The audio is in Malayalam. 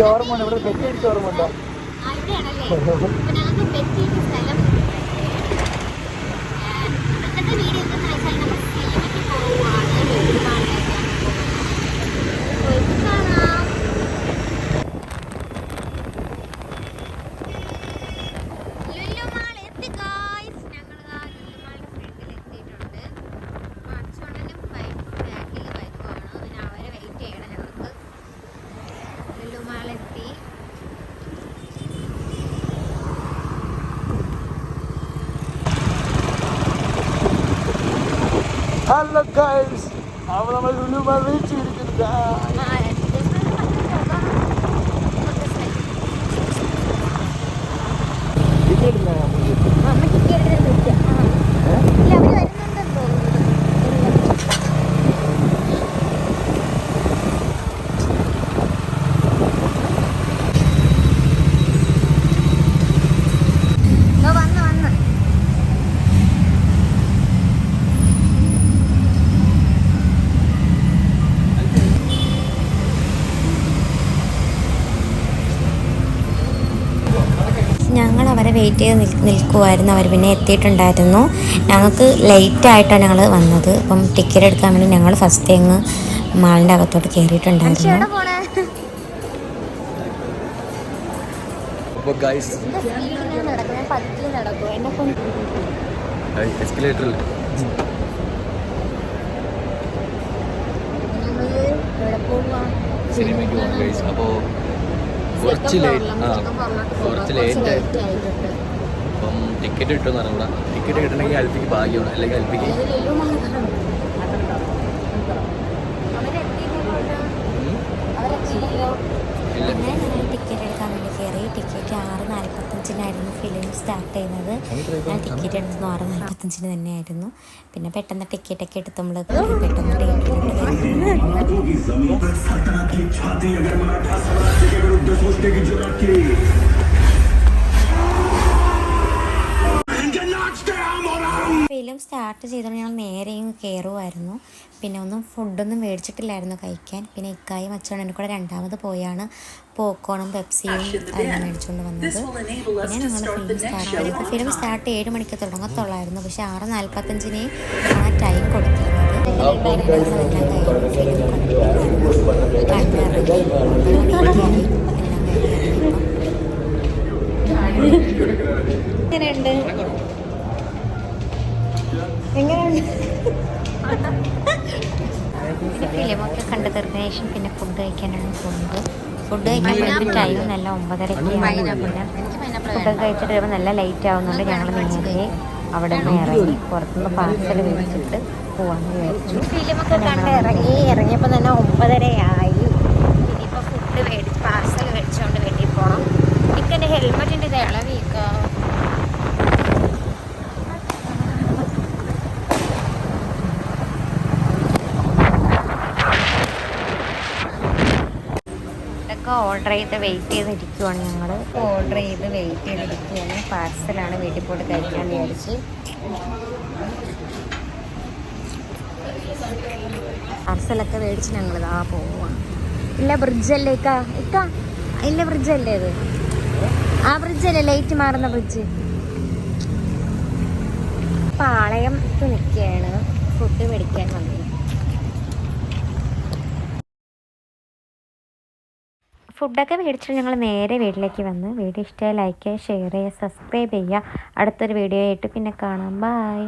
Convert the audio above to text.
ഓർമ്മ ഇവിടെ പെറ്റി ഓർമ്മ ഉണ്ടോ? Hello guys, അപ്പോൾ നമ്മൾ ലുലു മാൾ റീച്ച് ചെയ്തിരിക്കുന്നത്. ഞങ്ങൾ അവരെ വെയിറ്റ് ചെയ്ത് നിൽക്കുമായിരുന്നു. അവർ പിന്നെ എത്തിയിട്ടുണ്ടായിരുന്നു. ഞങ്ങൾക്ക് ലേറ്റായിട്ടാണ് ഞങ്ങൾ വന്നത്. അപ്പം ടിക്കറ്റ് എടുക്കാൻ വേണ്ടി ഞങ്ങൾ ഫസ്റ്റ് അങ്ങ് മാളിൻ്റെ അകത്തോട്ട് കയറിയിട്ടുണ്ടായിരുന്നു. അപ്പോൾ കുറച്ച് ലേറ്റ് ആയിട്ട് അപ്പം ടിക്കറ്റ് കിട്ടുമെന്ന് പറഞ്ഞാൽ ടിക്കറ്റ് കിട്ടണമെങ്കിൽ അൽഫിക്ക് ഭാഗ്യമാണ്, അല്ലെങ്കിൽ അൽഫിക്ക് പിന്നെ ഞങ്ങൾ ടിക്കറ്റ് എടുക്കാൻ വേണ്ടി കയറി. ടിക്കറ്റ് 6:45 ഫിലിം സ്റ്റാർട്ട് ചെയ്യുന്നത്. ഞാൻ ടിക്കറ്റ് എടുത്തത് 6:45 തന്നെയായിരുന്നു. പിന്നെ പെട്ടെന്ന് ടിക്കറ്റൊക്കെ എടുത്ത് നമ്മൾ പെട്ടെന്ന് ഫിലിം സ്റ്റാർട്ട് ചെയ്തപ്പോൾ ഞങ്ങൾ നേരെയും കയറുമായിരുന്നു. പിന്നെ ഒന്നും ഫുഡൊന്നും മേടിച്ചിട്ടില്ലായിരുന്നു കഴിക്കാൻ. പിന്നെ ഇക്കായും അച്ഛനും കൂടെ രണ്ടാമത് പോയാണ് പോപ്കോണും പെപ്സിയും എല്ലാം മേടിച്ചുകൊണ്ട് വന്നത്. പിന്നെ ഞങ്ങൾ ഫിലിം സ്റ്റാർട്ട് ചെയ്തു. ഫിലിം സ്റ്റാർട്ട് 7 മണിക്ക് തുടങ്ങത്തുള്ളായിരുന്നു. പക്ഷേ 6:45 ആ ടൈം കൊടുത്തിരുന്നത്. എങ്ങനെയുണ്ട്? പിന്നെ ഫിലിമൊക്കെ കണ്ടു തീർന്നതിന് ശേഷം പിന്നെ ഫുഡ് കഴിക്കാനാണ് പോകുന്നത്. ഫുഡ് കഴിക്കാൻ പോയപ്പോൾ ടൈം നല്ല 9:30. പിന്നെ ഫുഡൊക്കെ കഴിച്ചിട്ട് വരുമ്പോൾ നല്ല ലേറ്റ് ആവുന്നുണ്ട്. ഞങ്ങൾ നേരെ അവിടെ നിന്ന് ഇറങ്ങി പുറത്തുനിന്ന് പാർസൽ മേടിച്ചിട്ട് പോകാമെന്ന് വിചാരിച്ചു. ഫിലിമൊക്കെ കണ്ട് ഇറങ്ങിയപ്പോൾ തന്നെ 9:30 ആയി. ഇനിയിപ്പോൾ ഫുഡ് പാർസൽ മേടിച്ചുകൊണ്ട് വീട്ടിൽ പോകണം. എനിക്ക് എൻ്റെ ഹെൽമെറ്റിൻ്റെ ഇത് ഇളവിക്കാം. ഓർഡർ ചെയ്ത് വെയിറ്റ് ചെയ്തിരിക്കുവാണ്. ഞങ്ങൾ ഓർഡർ ചെയ്ത് വെയിറ്റ് ചെയ്തിരിക്കുകയാണ്. പാർസലാണ് വീട്ടിൽ പോയിട്ട് കഴിക്കാൻ വിചാരിച്ച്. പാർസലൊക്കെ മേടിച്ച് ഞങ്ങളിതാ പോവാണ്. ഇല്ല ബ്രിഡ്ജല്ലേ ഇക്ക ഇല്ല ബ്രിഡ്ജല്ലേ ഇത്? ആ ബ്രിഡ്ജല്ലേ ലൈറ്റ് മാറുന്ന ബ്രിഡ്ജ്. പാളയത്ത് നിൽക്കുകയാണ് ഫുഡ് മേടിക്കാൻ വന്നത്. ഫുഡൊക്കെ മേടിച്ചിട്ട് ഞങ്ങൾ നേരെ വീട്ടിലേക്ക് വന്ന്. വീഡിയോ ഇഷ്ടമായി ലൈക്ക് ചെയ്യുക, ഷെയർ ചെയ്യുക, സബ്സ്ക്രൈബ് ചെയ്യുക. അടുത്തൊരു വീഡിയോ ആയിട്ട് പിന്നെ കാണാം. ബൈ.